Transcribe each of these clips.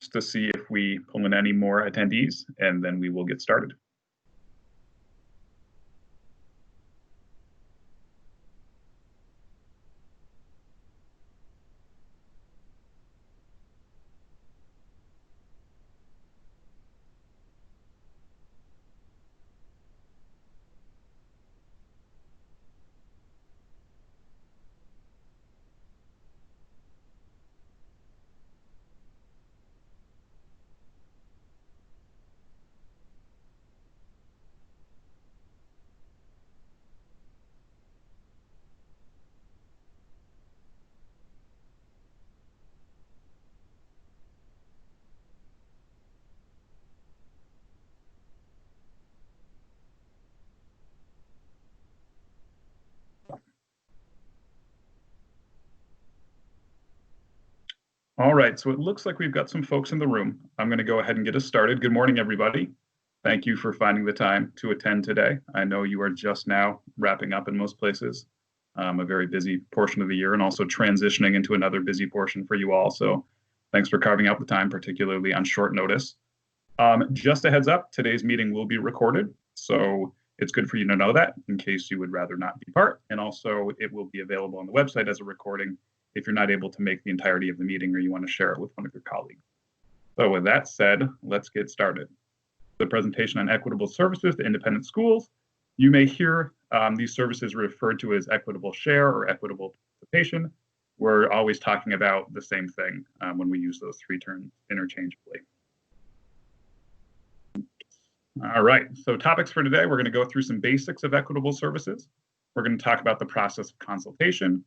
to see if we pull in any more attendees, and then we will get started. All right, so it looks like we've got some folks in the room. I'm going to go ahead and get us started. Good morning, everybody. Thank you for finding the time to attend today. I know you are just now wrapping up in most places, a very busy portion of the year, and also transitioning into another busy portion for you all. So thanks for carving out the time, particularly on short notice. Just a heads up, today's meeting will be recorded. So it's good for you to know that in case you would rather not be part. And also it will be available on the website as a recording if you're not able to make the entirety of the meeting or you want to share it with one of your colleagues. So with that said, let's get started. The presentation on equitable services to independent schools. You may hear these services referred to as equitable share or equitable participation. We're always talking about the same thing when we use those three terms interchangeably. All right, so topics for today, we're going to go through some basics of equitable services. We're going to talk about the process of consultation.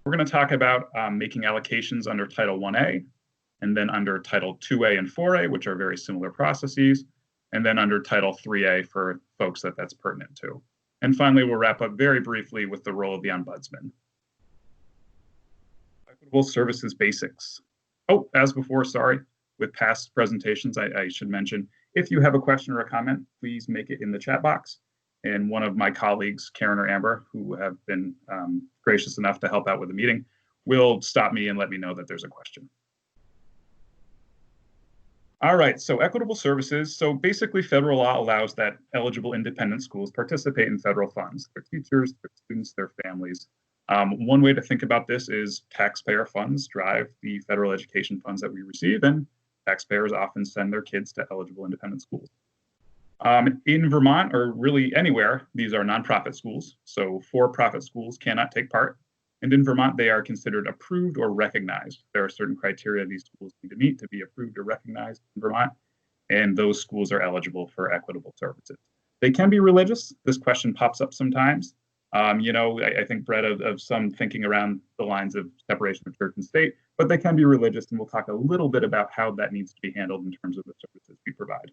We're going to talk about making allocations under Title IA, and then under Title IIA and 4A, which are very similar processes, and then under Title IIIA for folks that that's pertinent to. And finally, we'll wrap up very briefly with the role of the Ombudsman. Equitable services basics. Oh, as before, sorry, with past presentations, I should mention, if you have a question or a comment, please make it in the chat box. And one of my colleagues, Karen or Amber, who have been gracious enough to help out with the meeting, will stop me and let me know that there's a question. All right, so equitable services. So basically, federal law allows that eligible independent schools participate in federal funds, their teachers, their students, their families. One way to think about this is taxpayer funds drive the federal education funds that we receive, and taxpayers often send their kids to eligible independent schools. In Vermont, or really anywhere, these are nonprofit schools, so for-profit schools cannot take part. And in Vermont, they are considered approved or recognized. There are certain criteria these schools need to meet to be approved or recognized in Vermont, and those schools are eligible for equitable services. They can be religious. This question pops up sometimes. You know, I think, Brett, of some thinking around the lines of separation of church and state, but they can be religious, and we'll talk a little bit about how that needs to be handled in terms of the services we provide.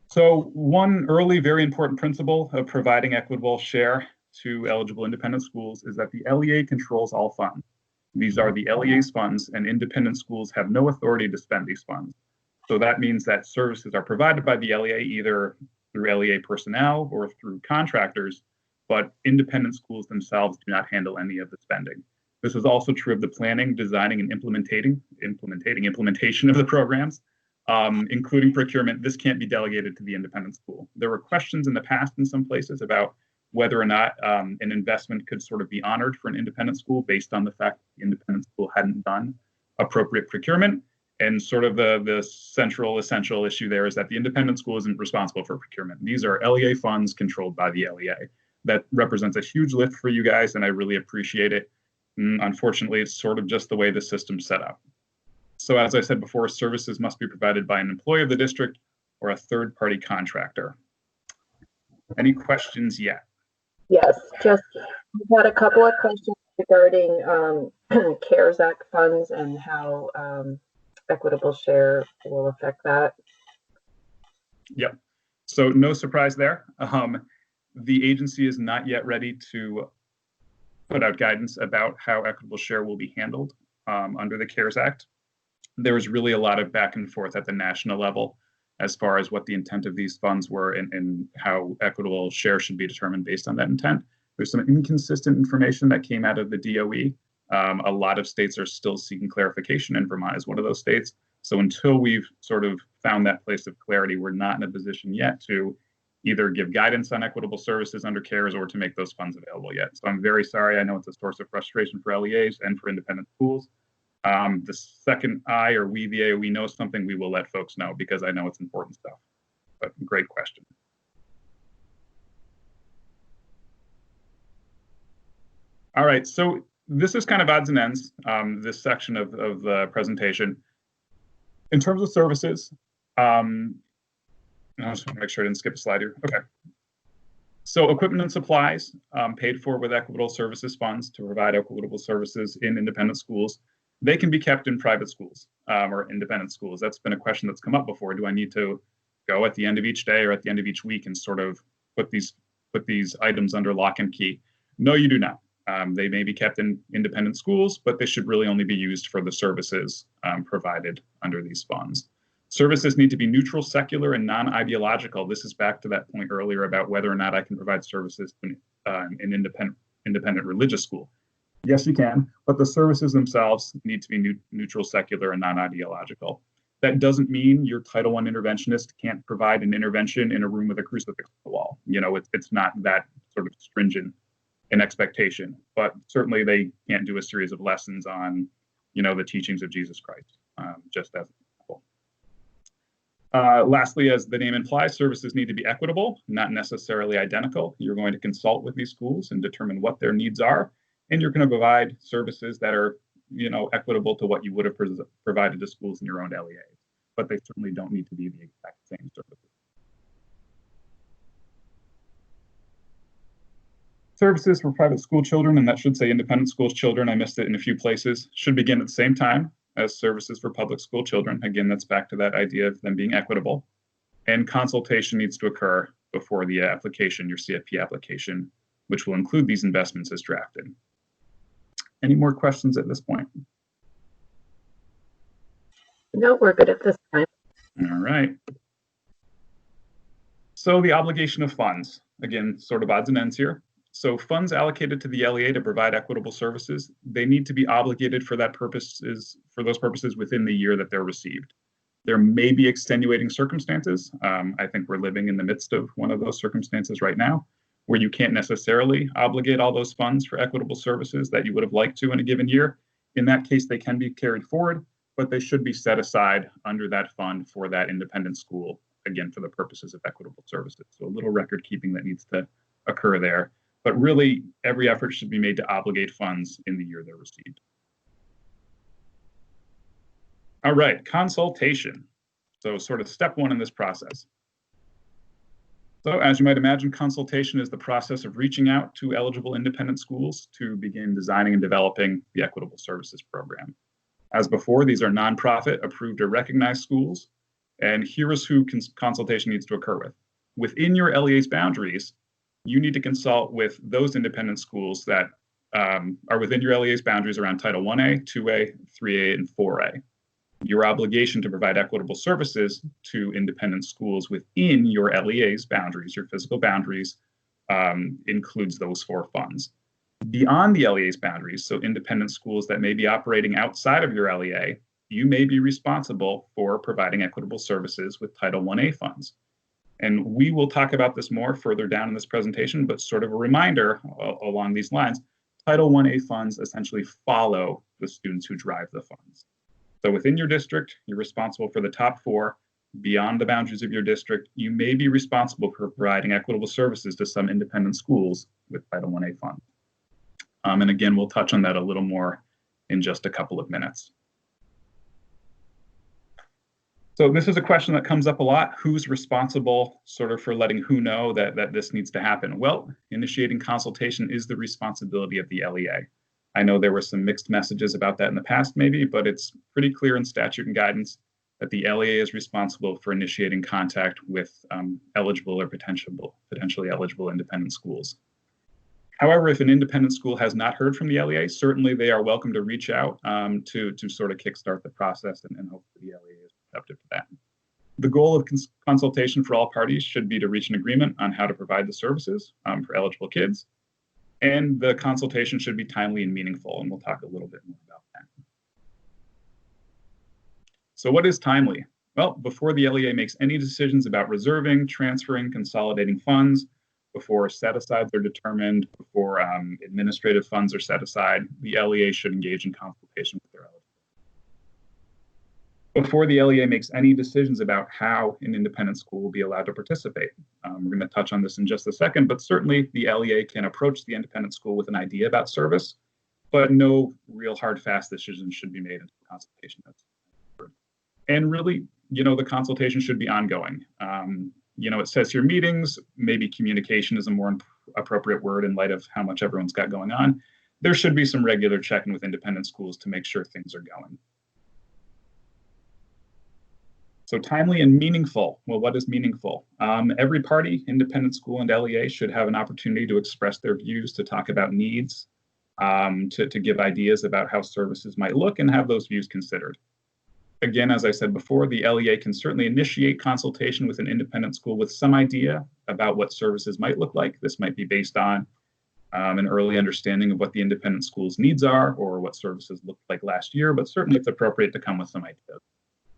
So one early, very important principle of providing equitable share to eligible independent schools is that the LEA controls all funds. These are the LEA's funds, and independent schools have no authority to spend these funds. So that means that services are provided by the LEA either through LEA personnel or through contractors, but independent schools themselves do not handle any of the spending. This is also true of the planning, designing, and implementation of the programs. Including procurement. This can't be delegated to the independent school. There were questions in the past in some places about whether or not an investment could sort of be honored for an independent school based on the fact that the independent school hadn't done appropriate procurement. And sort of the central essential issue there is that the independent school isn't responsible for procurement. These are LEA funds controlled by the LEA. That represents a huge lift for you guys, and I really appreciate it. Unfortunately, it's sort of just the way the system's set up. So as I said before, services must be provided by an employee of the district or a third-party contractor. Any questions yet? Yes, just we've had a couple of questions regarding CARES Act funds and how equitable share will affect that. Yep. So no surprise there. The agency is not yet ready to put out guidance about how equitable share will be handled under the CARES Act. There was really a lot of back and forth at the national level as far as what the intent of these funds were and how equitable share should be determined based on that intent. There's some inconsistent information that came out of the DOE A lot of states are still seeking clarification, and Vermont is one of those states. So until we've sort of found that place of clarity, we're not in a position yet to either give guidance on equitable services under CARES or to make those funds available yet. So I'm very sorry. I know it's a source of frustration for LEAs and for independent schools. The second I or we, the AOE, know something, we will let folks know, because I know it's important stuff. But great question. All right, so this is kind of odds and ends, this section of the presentation. In terms of services, I just want to make sure I didn't skip a slide here. Okay. So equipment and supplies paid for with Equitable Services funds to provide equitable services in independent schools. They can be kept in private schools or independent schools. That's been a question that's come up before. Do I need to go at the end of each day or at the end of each week and sort of put these items under lock and key? No, you do not. They may be kept in independent schools, but they should really only be used for the services provided under these funds. Services need to be neutral, secular, and non-ideological. This is back to that point earlier about whether or not I can provide services in an independent religious school. Yes, you can, but the services themselves need to be neutral, secular, and non-ideological. That doesn't mean your Title I interventionist can't provide an intervention in a room with a crucifix on the wall. You know, it's not that sort of stringent an expectation, but certainly they can't do a series of lessons on, you know, the teachings of Jesus Christ, just as an example. Lastly, as the name implies, services need to be equitable, not necessarily identical. You're going to consult with these schools and determine what their needs are, and you're going to provide services that are, you know, equitable to what you would have provided to schools in your own LEAs, but they certainly don't need to be the exact same services. Services for private school children, and that should say independent school children, I missed it in a few places, should begin at the same time as services for public school children. Again, that's back to that idea of them being equitable. And consultation needs to occur before the application, your CFP application, which will include these investments as drafted. Any more questions at this point? No, we're good at this time. All right. So the obligation of funds, again, sort of odds and ends here. So funds allocated to the LEA to provide equitable services, they need to be obligated for those purposes within the year that they're received. There may be extenuating circumstances. I think we're living in the midst of one of those circumstances right now, where you can't necessarily obligate all those funds for equitable services that you would have liked to in a given year. In that case, they can be carried forward, but they should be set aside under that fund for that independent school, again, for the purposes of equitable services. So a little record keeping that needs to occur there. But really, every effort should be made to obligate funds in the year they're received. All right, consultation. So sort of step one in this process. So as you might imagine, consultation is the process of reaching out to eligible independent schools to begin designing and developing the Equitable Services Program. As before, these are nonprofit, approved or recognized schools. And here is who consultation needs to occur with. Within your LEA's boundaries, you need to consult with those independent schools that are within your LEA's boundaries around Title IA, 2A, 3A, and 4A. Your obligation to provide equitable services to independent schools within your LEA's boundaries, your physical boundaries, includes those 4 funds. Beyond the LEA's boundaries, so independent schools that may be operating outside of your LEA, you may be responsible for providing equitable services with Title IA funds. And we will talk about this more further down in this presentation, but sort of a reminder along these lines, Title IA funds essentially follow the students who drive the funds. So within your district, you're responsible for the top 4. Beyond the boundaries of your district, you may be responsible for providing equitable services to some independent schools with Title IA funds. And again, we'll touch on that a little more in just a couple of minutes. So this is a question that comes up a lot. Who's responsible sort of for letting who know that this needs to happen? Well, initiating consultation is the responsibility of the LEA. I know there were some mixed messages about that in the past maybe, but it's pretty clear in statute and guidance that the LEA is responsible for initiating contact with eligible or potentially eligible independent schools. However, if an independent school has not heard from the LEA, certainly they are welcome to reach out to sort of kickstart the process, and hopefully the LEA is receptive to that. The goal of consultation for all parties should be to reach an agreement on how to provide the services for eligible kids. And the consultation should be timely and meaningful, and we'll talk a little bit more about that. So what is timely? Well, before the LEA makes any decisions about reserving, transferring, consolidating funds, before set-asides are determined, before administrative funds are set aside, the LEA should engage in consultation with their eligible. Before the LEA makes any decisions about how an independent school will be allowed to participate. We're going to touch on this in just a second, but certainly the LEA can approach the independent school with an idea about service, but no real hard, fast decisions should be made until consultation. And really, the consultation should be ongoing. It says here meetings, maybe communication is a more appropriate word in light of how much everyone's got going on. There should be some regular check-in with independent schools to make sure things are going. So timely and meaningful. Well, what is meaningful? Every party, independent school and LEA, should have an opportunity to express their views, to talk about needs, to give ideas about how services might look and have those views considered. Again, as I said before, the LEA can certainly initiate consultation with an independent school with some idea about what services might look like. This might be based on an early understanding of what the independent school's needs are or what services looked like last year, but certainly it's appropriate to come with some ideas.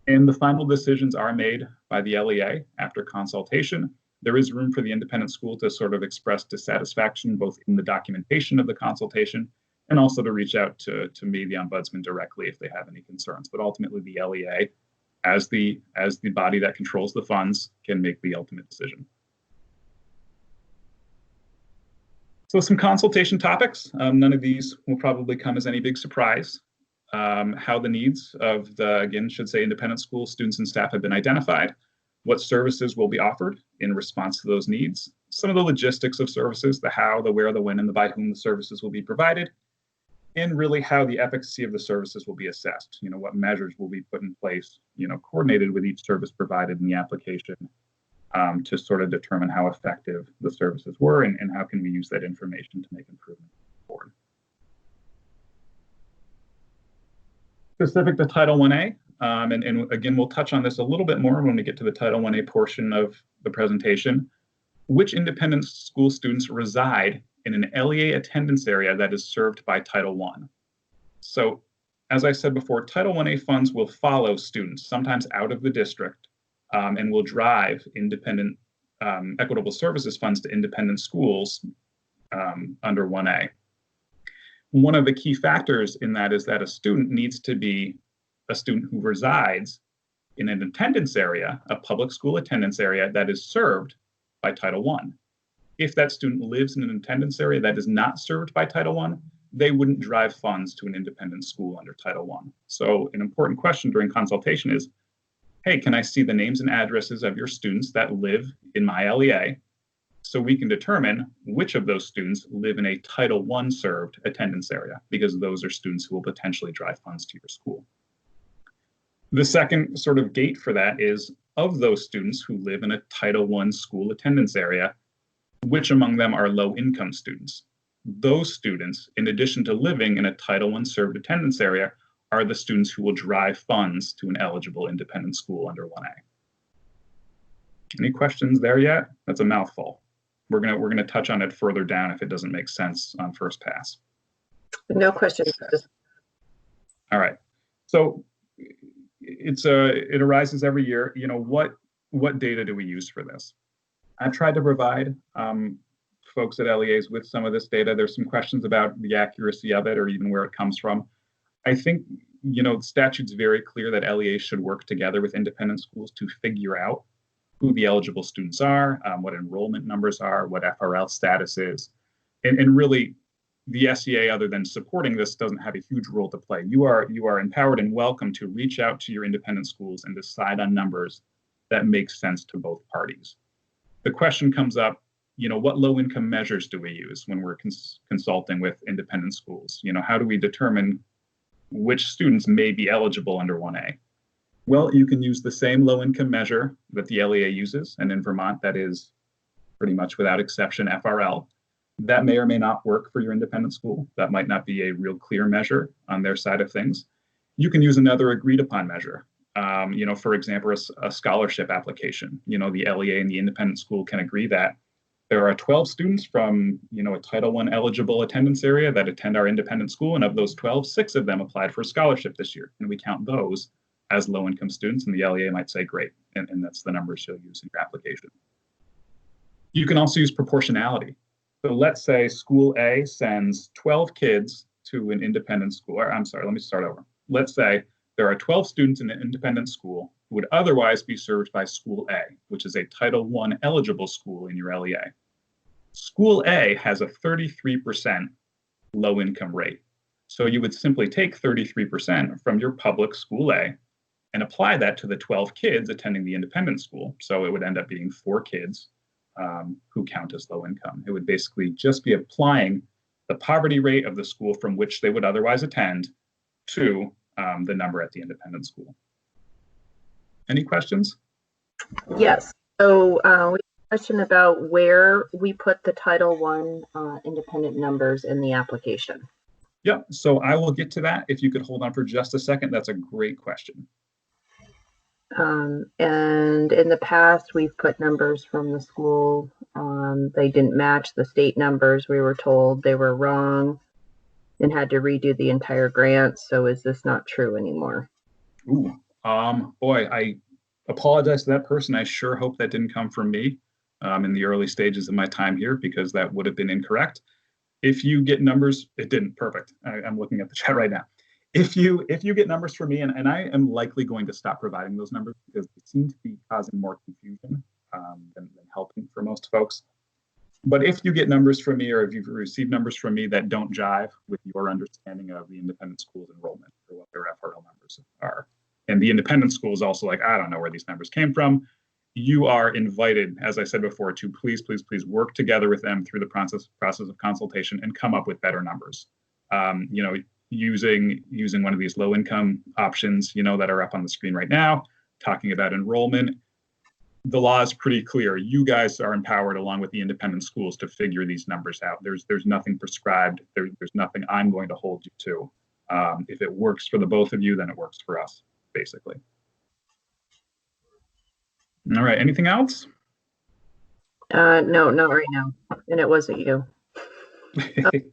And the final decisions are made by the LEA after consultation. There is room for the independent school to sort of express dissatisfaction, both in the documentation of the consultation and also to reach out to me, the Ombudsman, directly if they have any concerns. But ultimately, the LEA, as the body that controls the funds, can make the ultimate decision. So some consultation topics. None of these will probably come as any big surprise. How the needs of the, again, should say independent school students and staff have been identified, what services will be offered in response to those needs, some of the logistics of services, the how, the where, the when, and the by whom the services will be provided, and really how the efficacy of the services will be assessed. What measures will be put in place, coordinated with each service provided in the application to sort of determine how effective the services were and how can we use that information to make improvements forward. Specific to Title IA, and again, we'll touch on this a little bit more when we get to the Title IA portion of the presentation. Which independent school students reside in an LEA attendance area that is served by Title I? So, as I said before, Title IA funds will follow students, sometimes out of the district, and will drive independent equitable services funds to independent schools under 1A. One of the key factors in that is that a student needs to be a student who resides in an attendance area, a public school attendance area that is served by Title I. If that student lives in an attendance area that is not served by Title I, they wouldn't drive funds to an independent school under Title I. So an important question during consultation is, hey, can I see the names and addresses of your students that live in my LEA so we can determine which of those students live in a Title I served attendance area, because those are students who will potentially drive funds to your school. The second sort of gate for that is, of those students who live in a Title I school attendance area, which among them are low-income students? Those students, in addition to living in a Title I served attendance area, are the students who will drive funds to an eligible independent school under 1A. Any questions there yet? That's a mouthful. We're gonna touch on it further down if it doesn't make sense on first pass. No questions. All right. So it arises every year. What data do we use for this? I've tried to provide folks at LEAs with some of this data. There's some questions about the accuracy of it or even where it comes from. I think, the statute's very clear that LEAs should work together with independent schools to figure out who the eligible students are, what enrollment numbers are, what FRL status is. And really, the SEA, other than supporting this, doesn't have a huge role to play. You are empowered and welcome to reach out to your independent schools and decide on numbers that make sense to both parties. The question comes up, what low-income measures do we use when we're consulting with independent schools? How do we determine which students may be eligible under 1A? Well, you can use the same low-income measure that the LEA uses, and in Vermont, that is pretty much without exception FRL. That may or may not work for your independent school. That might not be a real clear measure on their side of things. You can use another agreed-upon measure. For example, a scholarship application. The LEA and the independent school can agree that there are 12 students from, a Title I eligible attendance area that attend our independent school. And of those 12, 6 of them applied for a scholarship this year. And we count those as low-income students. And the LEA might say, great. And that's the numbers you'll use in your application. You can also use proportionality. So let's say school A sends 12 kids to an independent school. Or, I'm sorry, let me start over. Let's say there are 12 students in an independent school who would otherwise be served by school A, which is a Title I eligible school in your LEA. School A has a 33% low income rate. So you would simply take 33% from your public school A and apply that to the 12 kids attending the independent school. So it would end up being 4 kids who count as low income. It would basically just be applying the poverty rate of the school from which they would otherwise attend to the number at the independent school. Any questions? Yes. So we have a question about where we put the Title I independent numbers in the application. Yeah, so I will get to that. If you could hold on for just a second, that's a great question. And in the past, we've put numbers from the school. They didn't match the state numbers. We were told they were wrong and had to redo the entire grant. So is this not true anymore? Ooh, boy, I apologize to that person. I sure hope that didn't come from me in the early stages of my time here, because that would have been incorrect. If you get numbers, it didn't. Perfect. I'm looking at the chat right now. If you get numbers from me, and I am likely going to stop providing those numbers because they seem to be causing more confusion than helping for most folks. But if you get numbers from me, or if you've received numbers from me that don't jive with your understanding of the independent schools enrollment or what their FRL numbers are, and the independent school is also like, I don't know where these numbers came from, you are invited, as I said before, to please work together with them through the process of consultation and come up with better numbers. Using one of these low income options, that are up on the screen right now, talking about enrollment. The law is pretty clear. You guys are empowered, along with the independent schools, to figure these numbers out. There's nothing prescribed. There's nothing I'm going to hold you to. If it works for the both of you, then it works for us, basically. All right. Anything else? No, not right now. And it wasn't you. I'll take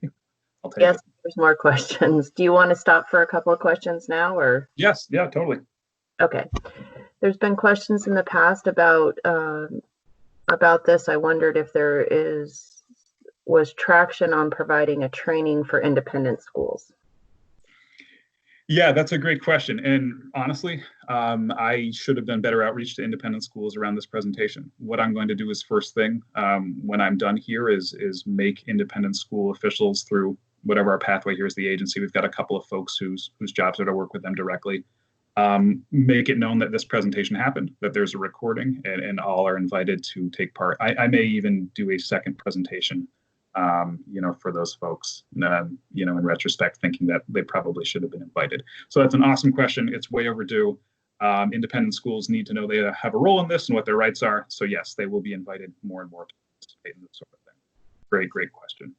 yes, it. There's more questions. Do you want to stop for a couple of questions now, or? Yes. Yeah. Totally. Okay. There's been questions in the past about this. I wondered if there was traction on providing a training for independent schools. Yeah, that's a great question. And honestly, I should have done better outreach to independent schools around this presentation. What I'm going to do is, first thing, when I'm done here, is make independent school officials, through whatever our pathway here is, the agency. We've got a couple of folks whose jobs are to work with them directly. Make it known that this presentation happened, that there's a recording, and all are invited to take part. I may even do a second presentation, for those folks, in retrospect, thinking that they probably should have been invited. So that's an awesome question. It's way overdue. Independent schools need to know they have a role in this and what their rights are. So yes, they will be invited more and more to participate in this sort of thing. Great question.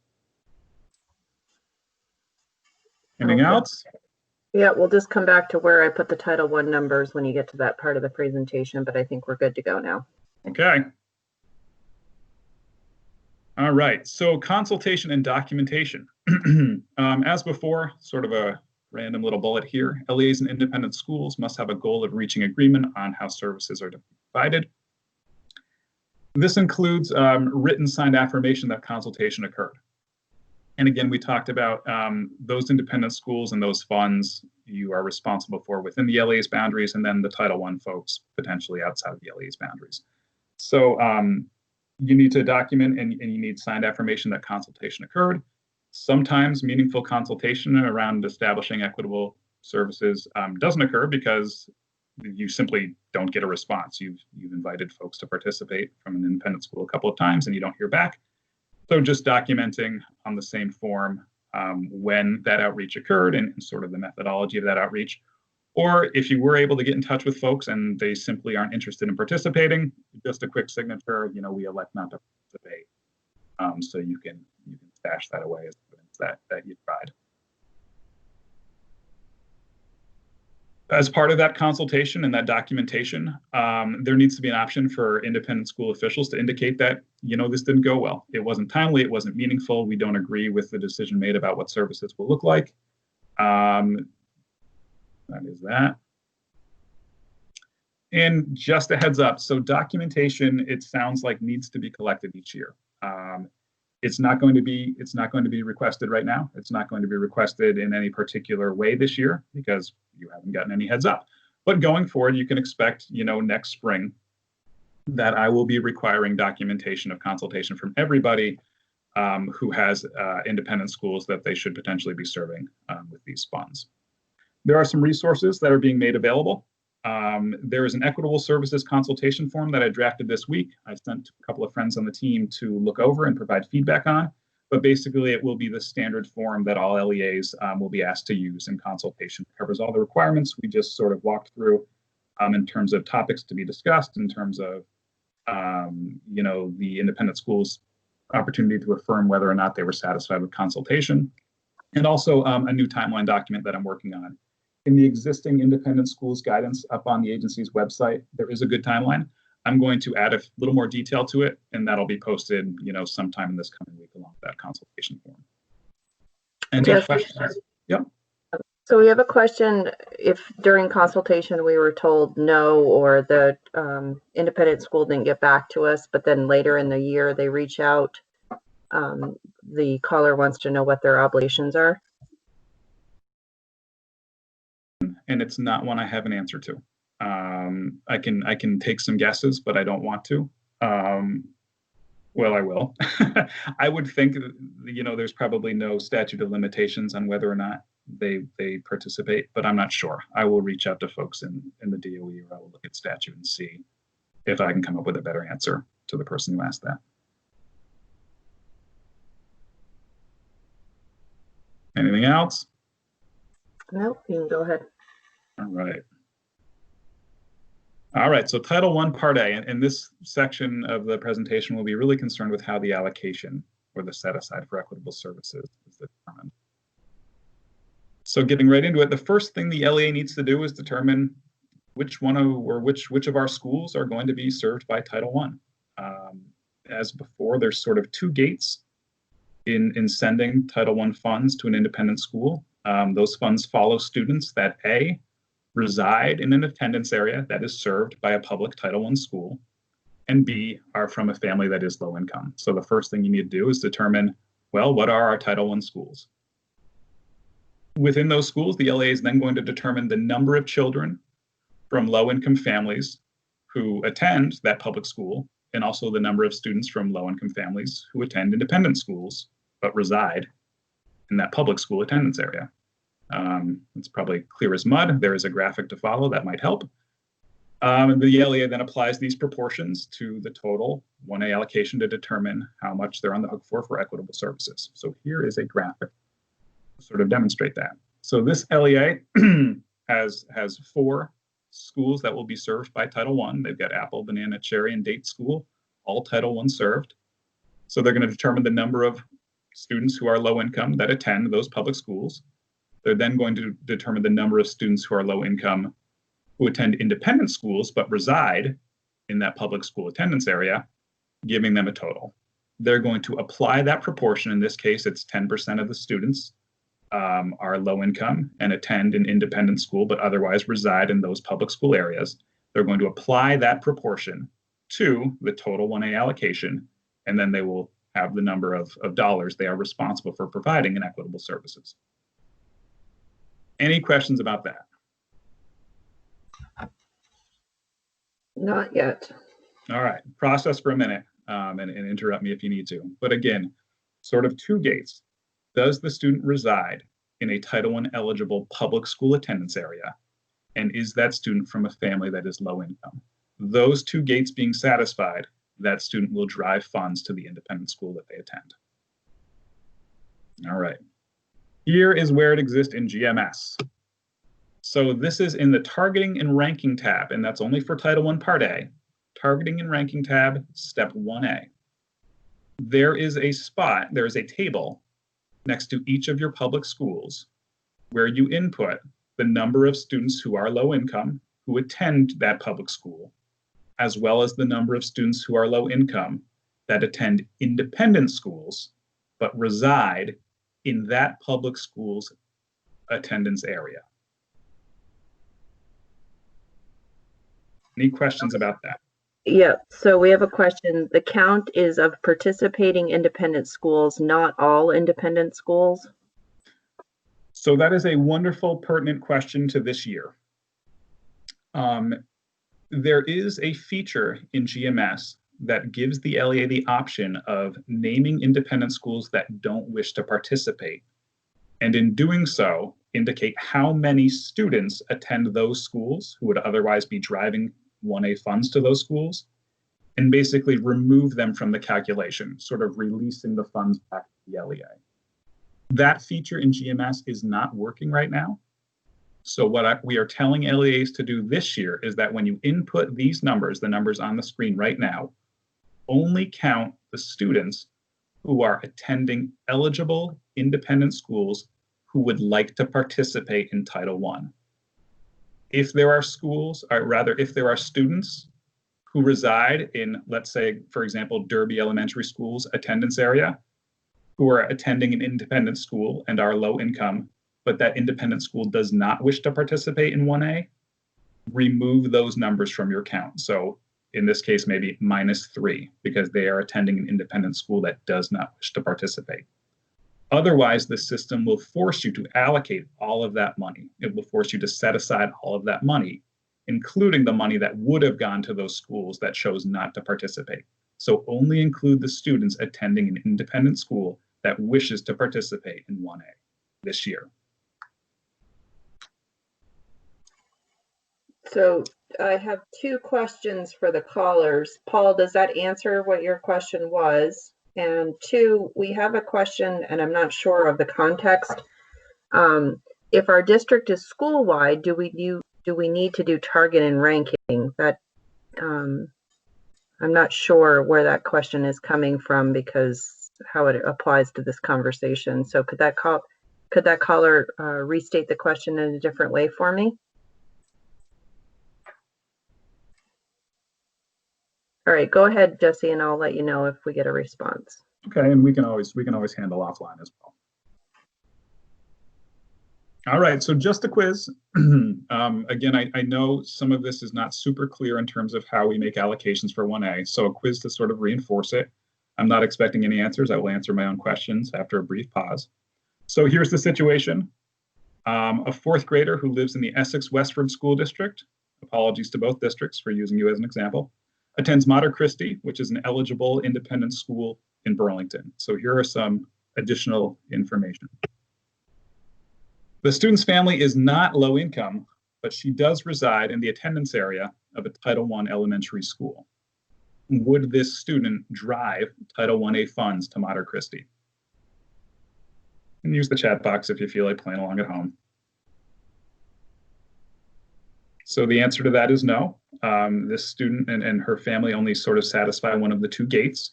Anything else? Yeah, we'll just come back to where I put the Title I numbers when you get to that part of the presentation, but I think we're good to go now. Okay. All right, so consultation and documentation. As before, sort of a random little bullet here, LEAs and independent schools must have a goal of reaching agreement on how services are to be provided. This includes written signed affirmation that consultation occurred. And again, we talked about those independent schools and those funds you are responsible for within the LEA's boundaries, and then the Title I folks potentially outside of the LEA's boundaries. So you need to document and you need signed affirmation that consultation occurred. Sometimes meaningful consultation around establishing equitable services doesn't occur because you simply don't get a response. You've invited folks to participate from an independent school a couple of times and you don't hear back. So just documenting on the same form when that outreach occurred and sort of the methodology of that outreach. Or if you were able to get in touch with folks and they simply aren't interested in participating, just a quick signature, we elect not to participate. So you can stash that away as evidence that you tried. As part of that consultation and that documentation, there needs to be an option for independent school officials to indicate that, this didn't go well. It wasn't timely, it wasn't meaningful, we don't agree with the decision made about what services will look like. That is that. And just a heads up, so documentation, it sounds like needs to be collected each year. It's not going to be requested right now. It's not going to be requested in any particular way this year because you haven't gotten any heads up. But going forward, you can expect, next spring that I will be requiring documentation of consultation from everybody who has independent schools that they should potentially be serving with these funds. There are some resources that are being made available. There is an Equitable Services consultation form that I drafted this week. I sent a couple of friends on the team to look over and provide feedback on, but basically it will be the standard form that all LEAs will be asked to use in consultation. It covers all the requirements we just sort of walked through in terms of topics to be discussed, in terms of, the independent schools' opportunity to affirm whether or not they were satisfied with consultation, and also a new timeline document that I'm working on. In the existing independent schools guidance up on the agency's website, there is a good timeline. I'm going to add a little more detail to it, and that'll be posted, sometime in this coming week along with that consultation form. Any questions? Yep. So we have a question. If during consultation we were told no, or the independent school didn't get back to us, but then later in the year they reach out, the caller wants to know what their obligations are. And it's not one I have an answer to. I can take some guesses, but I don't want to. Well, I will. I would think, there's probably no statute of limitations on whether or not they participate, but I'm not sure. I will reach out to folks in the DOE, or I will look at statute and see if I can come up with a better answer to the person who asked that. Anything else? No, you can go ahead. All right, so Title I, Part A, and this section of the presentation will be really concerned with how the allocation or the set aside for equitable services is determined. So getting right into it, the first thing the LEA needs to do is determine which of our schools are going to be served by Title I. As before, there's sort of two gates in sending Title I funds to an independent school. Those funds follow students that A, reside in an attendance area that is served by a public Title I school, and B, are from a family that is low income. So the first thing you need to do is determine, well, what are our Title I schools? Within those schools, the LEA is then going to determine the number of children from low income families who attend that public school, and also the number of students from low income families who attend independent schools but reside in that public school attendance area. It's probably clear as mud. There is a graphic to follow that might help. The LEA then applies these proportions to the total 1A allocation to determine how much they're on the hook for equitable services. So here is a graphic to sort of demonstrate that. So this LEA has 4 schools that will be served by Title I. They've got Apple, Banana, Cherry, and Date School, all Title I served. So they're going to determine the number of students who are low income that attend those public schools. They're then going to determine the number of students who are low income who attend independent schools but reside in that public school attendance area, giving them a total. They're going to apply that proportion. In this case, it's 10% of the students are low income and attend an independent school but otherwise reside in those public school areas. They're going to apply that proportion to the total 1A allocation, and then they will have the number of dollars they are responsible for providing in equitable services. Any questions about that? Not yet. All right, process for a minute and interrupt me if you need to. But again, sort of 2 gates. Does the student reside in a Title I eligible public school attendance area? And is that student from a family that is low income? Those 2 gates being satisfied, that student will drive funds to the independent school that they attend. All right. Here is where it exists in GMS. So this is in the Targeting and Ranking tab, and that's only for Title I Part A. Targeting and Ranking tab, Step 1A. There is a table next to each of your public schools where you input the number of students who are low income who attend that public school, as well as the number of students who are low income that attend independent schools but reside in that public school's attendance area. Any questions about that? Yeah, so we have a question. The count is of participating independent schools, not all independent schools? So that is a wonderful, pertinent question to this year. There is a feature in GMS that gives the LEA the option of naming independent schools that don't wish to participate, and in doing so, indicate how many students attend those schools who would otherwise be driving 1A funds to those schools, and basically remove them from the calculation, sort of releasing the funds back to the LEA. That feature in GMS is not working right now. So what we are telling LEAs to do this year is that when you input these numbers, the numbers on the screen right now, only count the students who are attending eligible independent schools who would like to participate in Title I. If there are schools, or rather, if there are students who reside in, let's say, for example, Derby Elementary School's attendance area, who are attending an independent school and are low income, but that independent school does not wish to participate in 1A, remove those numbers from your count. So in this case, maybe -3, because they are attending an independent school that does not wish to participate. Otherwise, the system will force you to allocate all of that money. It will force you to set aside all of that money, including the money that would have gone to those schools that chose not to participate. So only include the students attending an independent school that wishes to participate in 1A this year. So I have two questions for the callers. Paul, does that answer what your question was? And two, we have a question, and I'm not sure of the context. If our district is school-wide, do we need to do target and ranking? That I'm not sure where that question is coming from, because how it applies to this conversation. So could that caller restate the question in a different way for me? All right, go ahead, Jesse, and I'll let you know if we get a response. Okay, and we can always handle offline as well. All right, so just a quiz. Again, I know some of this is not super clear in terms of how we make allocations for 1A, so a quiz to sort of reinforce it. I'm not expecting any answers. I will answer my own questions after a brief pause. So here's the situation. A fourth grader who lives in the Essex Westford School District, apologies to both districts for using you as an example, attends Mater Christi, which is an eligible independent school in Burlington. So here are some additional information. The student's family is not low income, but she does reside in the attendance area of a Title I elementary school. Would this student drive Title 1A funds to Mater Christi? And use the chat box if you feel like playing along at home. So the answer to that is no. This student and her family only sort of satisfy one of the two gates.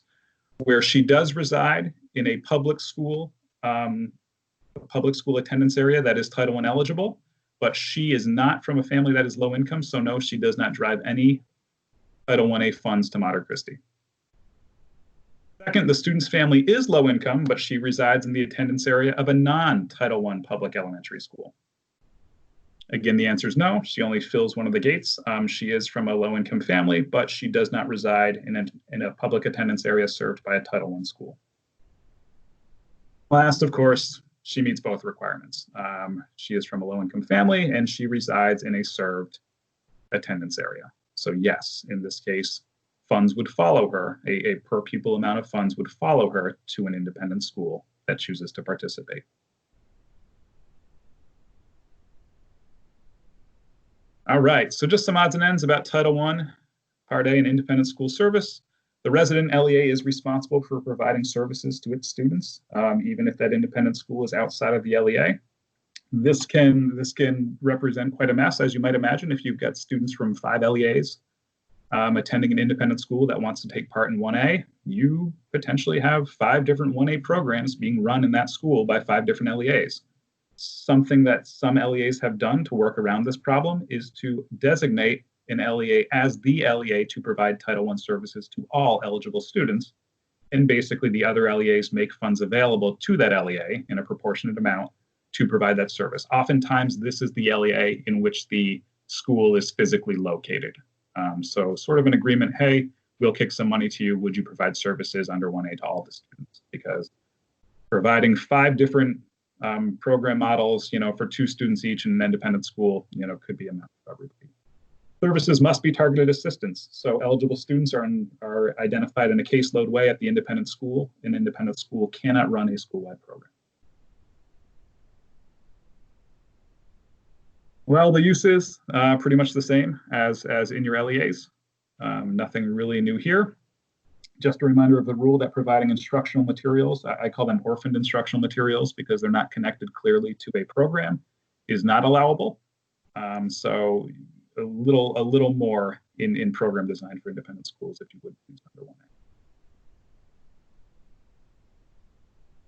Where she does reside in a public school attendance area that is Title I eligible, but she is not from a family that is low income, so no, she does not drive any Title 1A funds to Mater Christi. Second, the student's family is low income, but she resides in the attendance area of a non-Title I public elementary school. Again, the answer is no. She only fills one of the gates. She is from a low-income family, but she does not reside in a public attendance area served by a Title I school. Last, of course, she meets both requirements. She is from a low-income family, and she resides in a served attendance area. So yes, in this case, funds would follow her. A per-pupil amount of funds would follow her to an independent school that chooses to participate. All right, so just some odds and ends about Title I, Part A, and independent school service. The resident LEA is responsible for providing services to its students, even if that independent school is outside of the LEA. This can represent quite a mess, as you might imagine, if you've got students from 5 LEAs attending an independent school that wants to take part in 1A. You potentially have 5 different 1A programs being run in that school by 5 different LEAs. Something that some LEAs have done to work around this problem is to designate an LEA as the LEA to provide Title I services to all eligible students. And basically the other LEAs make funds available to that LEA in a proportionate amount to provide that service. Oftentimes, this is the LEA in which the school is physically located. So sort of an agreement, hey, we'll kick some money to you. Would you provide services under 1A to all the students? Because providing 5 different program models, for 2 students each in an independent school, could be a mess for everybody. Services must be targeted assistance. So eligible students are identified in a caseload way at the independent school. An independent school cannot run a school-wide program. Well, the use is pretty much the same as in your LEAs. Nothing really new here. Just a reminder of the rule that providing instructional materials, I call them orphaned instructional materials because they're not connected clearly to a program, is not allowable. So a little more in program design for independent schools if you would use under 1A.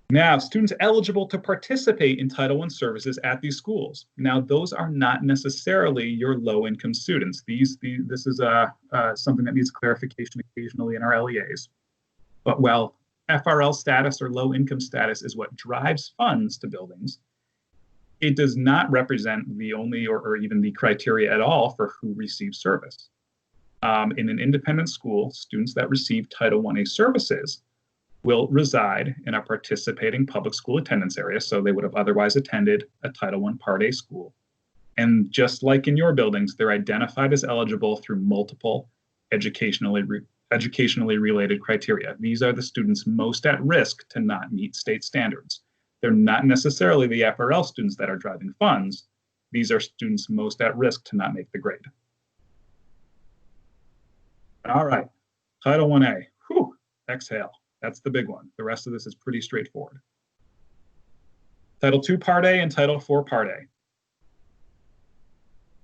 Now, students eligible to participate in Title I services at these schools. Now, those are not necessarily your low-income students. This is something that needs clarification occasionally in our LEAs. But while FRL status or low-income status is what drives funds to buildings, it does not represent the only or even the criteria at all for who receives service. In an independent school, students that receive Title IA services will reside in a participating public school attendance area, so they would have otherwise attended a Title I Part A school. And just like in your buildings, they're identified as eligible through multiple educationally related criteria. These are the students most at risk to not meet state standards. They're not necessarily the FRL students that are driving funds. These are students most at risk to not make the grade. All right, Title IA, whew, exhale. That's the big one. The rest of this is pretty straightforward. Title II Part A and Title IV Part A.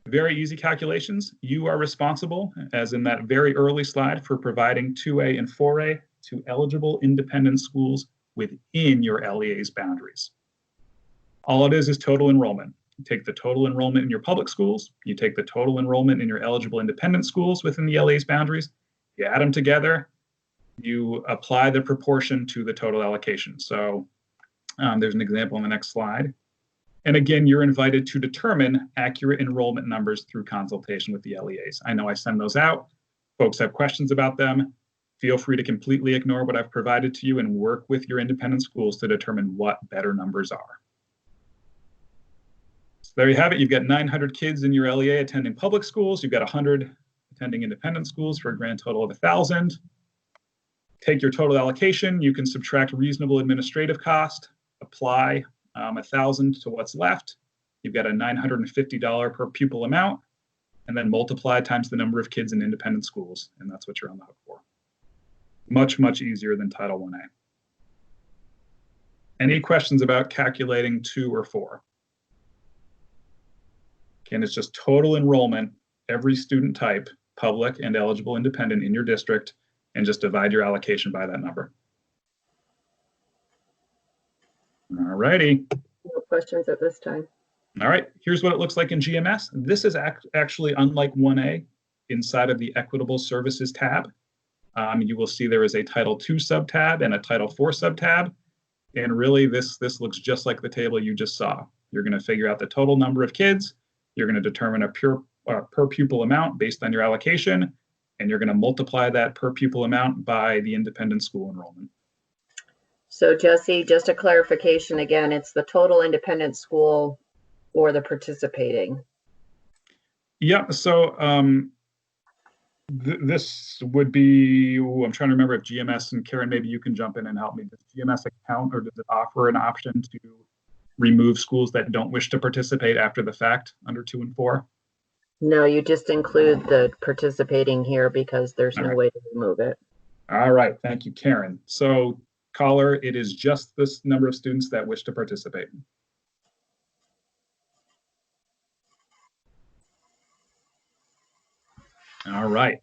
Very easy calculations. You are responsible, as in that very early slide, for providing 2A and 4A to eligible independent schools within your LEA's boundaries. All it is total enrollment. You take the total enrollment in your public schools, you take the total enrollment in your eligible independent schools within the LEA's boundaries, you add them together, you apply the proportion to the total allocation. So there's an example on the next slide. And again, you're invited to determine accurate enrollment numbers through consultation with the LEAs. I know I send those out. Folks have questions about them. Feel free to completely ignore what I've provided to you and work with your independent schools to determine what better numbers are. So there you have it. You've got 900 kids in your LEA attending public schools. You've got 100 attending independent schools for a grand total of 1,000. Take your total allocation. You can subtract reasonable administrative cost, apply 1,000 to what's left. You've got a $950 per pupil amount, and then multiply times the number of kids in independent schools, and that's what you're allowed for. Much, much easier than Title IA. Any questions about calculating 2 or 4? Again, it's just total enrollment, every student type, public and eligible independent in your district, and just divide your allocation by that number. All righty. No questions at this time. All right, here's what it looks like in GMS. This is actually unlike 1A inside of the Equitable Services tab. You will see there is a Title II subtab and a Title IV subtab. And really, this looks just like the table you just saw. You're going to figure out the total number of kids. You're going to determine a per pupil amount based on your allocation. And you're going to multiply that per pupil amount by the independent school enrollment. So Jesse, just a clarification again, it's the total independent school or the participating? Yeah, so this would be, I'm trying to remember if GMS, and Karen, maybe you can jump in and help me. Does GMS account, or does it offer an option to remove schools that don't wish to participate after the fact under 2 and 4? No, you just include the participating here because there's no way to remove it. All right, thank you, Karen. So caller, it is just this number of students that wish to participate. All right.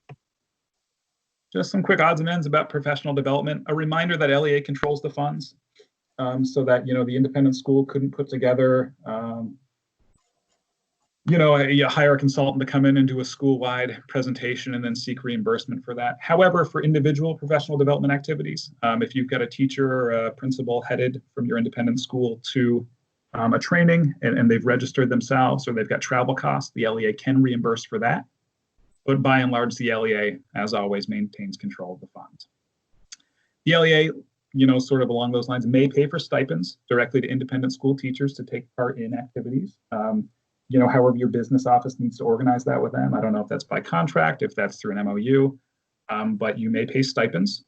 Just some quick odds and ends about professional development. A reminder that LEA controls the funds. so that, the independent school couldn't put together, you hire a consultant to come in and do a school-wide presentation and then seek reimbursement for that. However, for individual professional development activities, if you've got a teacher or a principal headed from your independent school to a training and they've registered themselves or they've got travel costs, the LEA can reimburse for that. But by and large, the LEA, as always, maintains control of the funds. The LEA, sort of along those lines, may pay for stipends directly to independent school teachers to take part in activities. However your business office needs to organize that with them. I don't know if that's by contract, if that's through an MOU, but you may pay stipends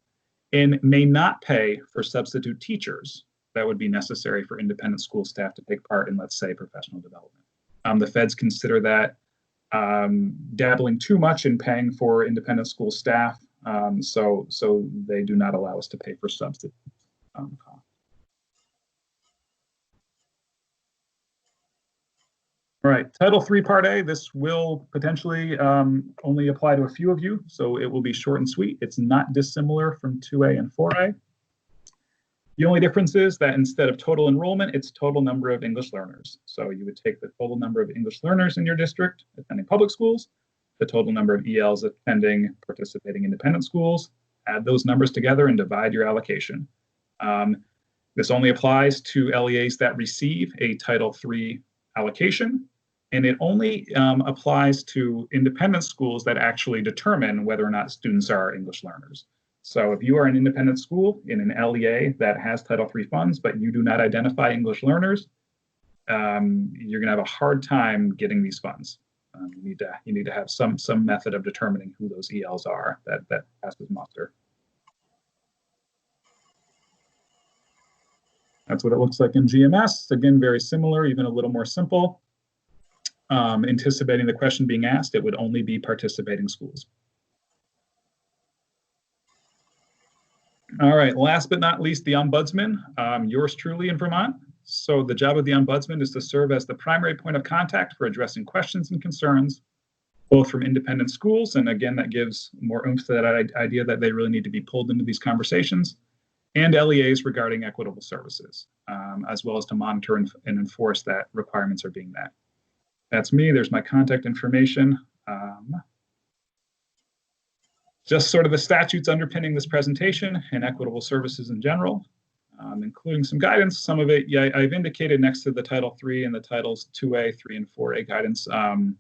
and may not pay for substitute teachers that would be necessary for independent school staff to take part in, let's say, professional development. The feds consider that dabbling too much in paying for independent school staff, so they do not allow us to pay for substitute costs. All right, Title III Part A, this will potentially only apply to a few of you, so it will be short and sweet. It's not dissimilar from 2A and 4A. The only difference is that instead of total enrollment, it's total number of English learners. So you would take the total number of English learners in your district attending public schools, the total number of ELs attending participating independent schools, add those numbers together and divide your allocation. This only applies to LEAs that receive a Title III allocation, and it only applies to independent schools that actually determine whether or not students are English learners. So if you are an independent school in an LEA that has Title III funds, but you do not identify English learners, you're gonna have a hard time getting these funds. You need to have some method of determining who those ELs are that passes muster. That's what it looks like in GMS. Again, very similar, even a little more simple. Anticipating the question being asked, it would only be participating schools. All right, last but not least, the Ombudsman, yours truly in Vermont. So the job of the Ombudsman is to serve as the primary point of contact for addressing questions and concerns, both from independent schools, and again, that gives more oomph to that idea that they really need to be pulled into these conversations, and LEAs regarding equitable services, as well as to monitor and enforce that requirements are being met. That's me. There's my contact information. Just sort of the statutes underpinning this presentation and equitable services in general, including some guidance. Some of it, yeah, I've indicated next to the Title III and the Titles 2A, 3, and 4A guidance, that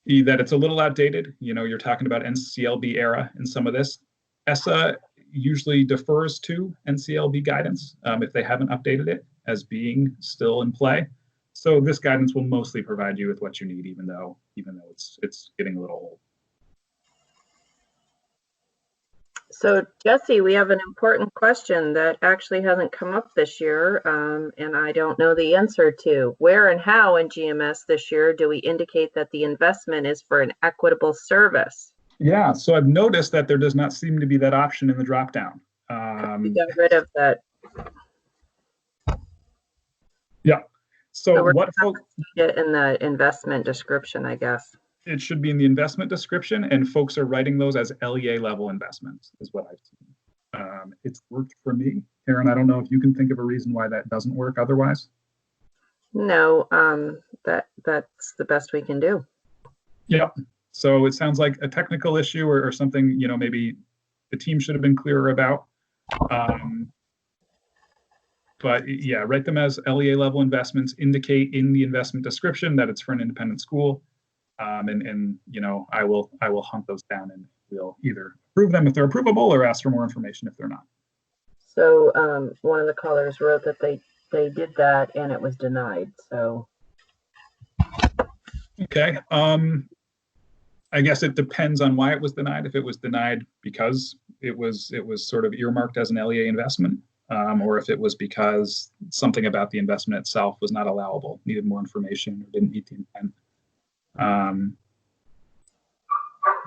it's a little outdated. You're talking about NCLB era in some of this. ESSA usually defers to NCLB guidance if they haven't updated it as being still in play. So this guidance will mostly provide you with what you need, even though it's getting a little old. So Jesse, we have an important question that actually hasn't come up this year, and I don't know the answer to. Where and how in GMS this year do we indicate that the investment is for an equitable service? Yeah, so I've noticed that there does not seem to be that option in the dropdown. We got rid of that. Yeah. So we're what folks get in the investment description, I guess. It should be in the investment description, and folks are writing those as LEA level investments, is what I've seen. It's worked for me. Karen, I don't know if you can think of a reason why that doesn't work otherwise. No, that's the best we can do. Yep. So it sounds like a technical issue or something, maybe the team should have been clearer about. But yeah, write them as LEA level investments, indicate in the investment description that it's for an independent school. And I will hunt those down and we'll either approve them if they're approvable or ask for more information if they're not. So one of the callers wrote that they did that and it was denied. So okay. I guess it depends on why it was denied. If it was denied because it was sort of earmarked as an LEA investment, or if it was because something about the investment itself was not allowable, needed more information, or didn't meet the intent. I don't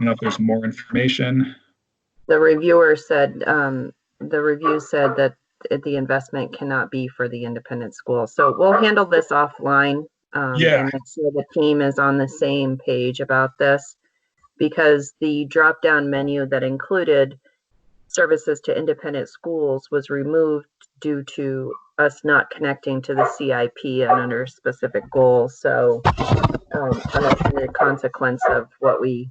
know if there's more information. The reviewer said, the review said that the investment cannot be for the independent school. So we'll handle this offline. Yeah. And make sure the team is on the same page about this, because the drop-down menu that included services to independent schools was removed due to us not connecting to the CIP and under specific goals. So unintended consequence of what we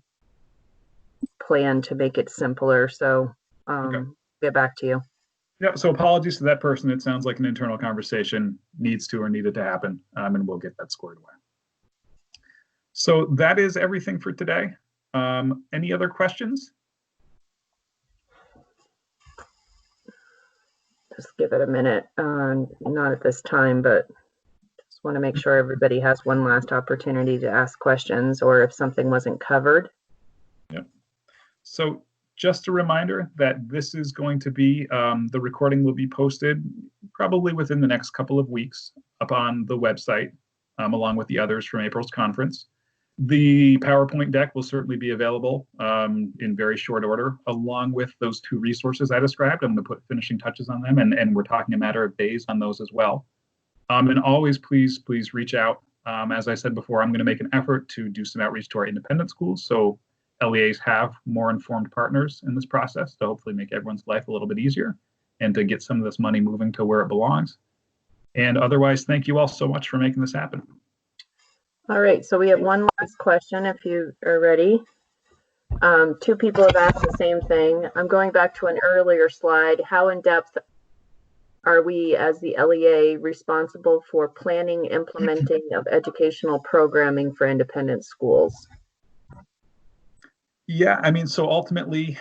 plan to make it simpler. So Okay. get back to you. Yeah, so apologies to that person. It sounds like an internal conversation needs to or needed to happen, and we'll get that squared away. So that is everything for today. Any other questions? Just give it a minute. Not at this time, but just want to make sure everybody has one last opportunity to ask questions or if something wasn't covered. Yep. So just a reminder that this is going to be, the recording will be posted probably within the next couple of weeks up on the website, along with the others from April's conference. The PowerPoint deck will certainly be available in very short order, along with those two resources I described. I'm going to put finishing touches on them, and we're talking a matter of days on those as well. And always, please reach out. As I said before, I'm going to make an effort to do some outreach to our independent schools, so LEAs have more informed partners in this process to hopefully make everyone's life a little bit easier and to get some of this money moving to where it belongs. And otherwise, thank you all so much for making this happen. All right, so we have one last question if you are ready. Two people have asked the same thing. I'm going back to an earlier slide. How in depth are we as the LEA responsible for planning, implementing of educational programming for independent schools? Yeah, I mean, so ultimately,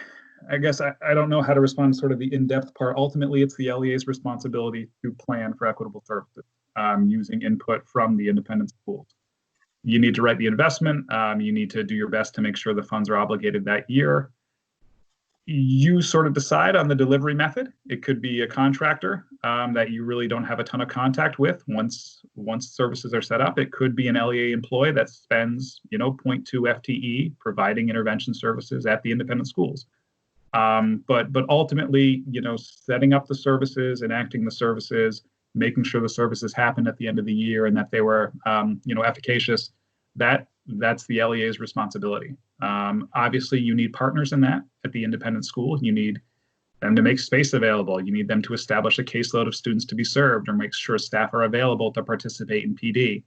I guess I don't know how to respond to sort of the in-depth part. Ultimately, it's the LEA's responsibility to plan for equitable services using input from the independent schools. You need to write the investment. You need to do your best to make sure the funds are obligated that year. You sort of decide on the delivery method. It could be a contractor that you really don't have a ton of contact with once services are set up. It could be an LEA employee that spends 0.2 FTE providing intervention services at the independent schools. But ultimately, setting up the services, enacting the services, making sure the services happen at the end of the year and that they were efficacious, that's the LEA's responsibility. Obviously, you need partners in that at the independent school. You need them to make space available. You need them to establish a caseload of students to be served or make sure staff are available to participate in PD.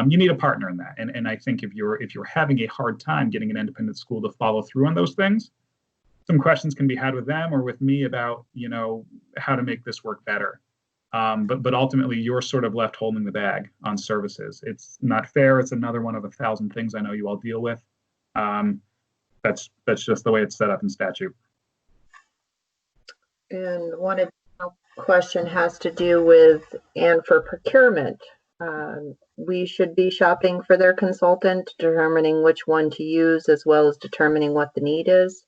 You need a partner in that. And I think if you're having a hard time getting an independent school to follow through on those things, some questions can be had with them or with me about how to make this work better. But ultimately, you're sort of left holding the bag on services. It's not fair. It's another one of 1,000 things I know you all deal with. That's just the way it's set up in statute. And one additional question has to do with, and for procurement, we should be shopping for their consultant, determining which one to use, as well as determining what the need is.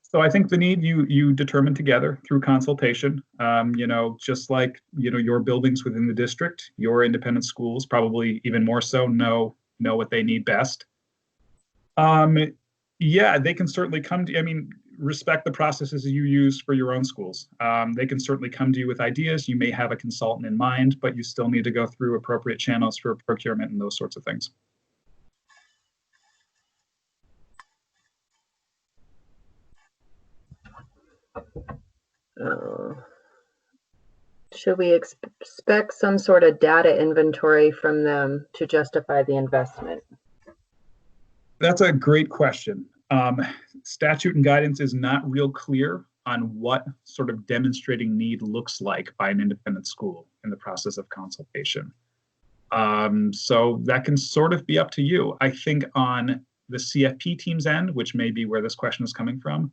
So I think the need you determine together through consultation. Just like your buildings within the district, your independent schools probably even more so know what they need best. Yeah, they can certainly come to. Respect the processes you use for your own schools. They can certainly come to you with ideas. You may have a consultant in mind, but you still need to go through appropriate channels for procurement and those sorts of things. Should we expect some sort of data inventory from them to justify the investment? That's a great question. Statute and guidance is not real clear on what sort of demonstrating need looks like by an independent school in the process of consultation. So that can sort of be up to you. I think on the CFP team's end, which may be where this question is coming from,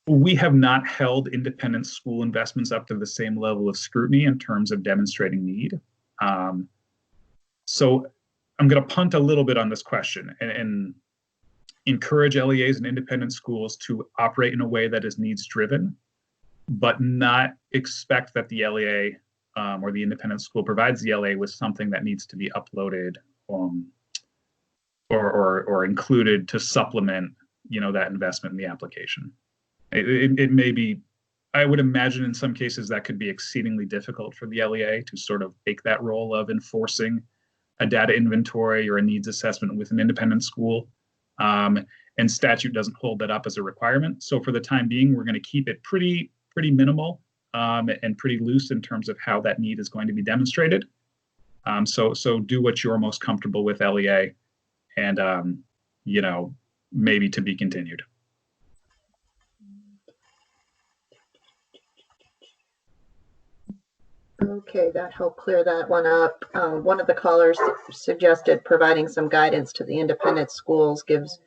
we have not held independent school investments up to the same level of scrutiny in terms of demonstrating need. So I'm going to punt a little bit on this question and encourage LEAs and independent schools to operate in a way that is needs driven, but not expect that the LEA or the independent school provides the LEA with something that needs to be uploaded or included to supplement that investment in the application. It may be, I would imagine in some cases that could be exceedingly difficult for the LEA to sort of take that role of enforcing a data inventory or a needs assessment with an independent school. And statute doesn't hold that up as a requirement. So for the time being, we're going to keep it pretty minimal and pretty loose in terms of how that need is going to be demonstrated. So do what you're most comfortable with, LEA, and maybe to be continued. Okay, that helped clear that one up. One of the callers suggested providing some guidance to the independent schools, gives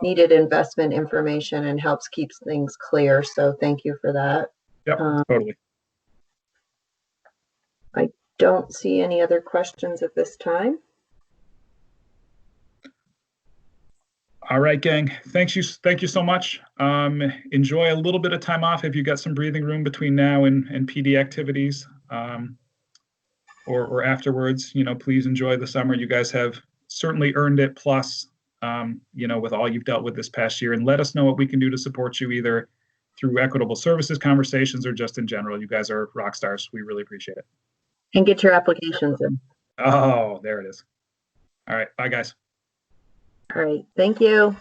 needed investment information and helps keeps things clear. So thank you for that. Yep, totally. I don't see any other questions at this time. All right, gang. Thank you so much. Enjoy a little bit of time off if you got some breathing room between now and PD activities, or afterwards. Please enjoy the summer. You guys have certainly earned it. Plus, with all you've dealt with this past year, and let us know what we can do to support you, either through Equitable Services conversations or just in general. You guys are rock stars. We really appreciate it. And get your applications in. Oh, there it is. All right. Bye, guys. All right. Thank you.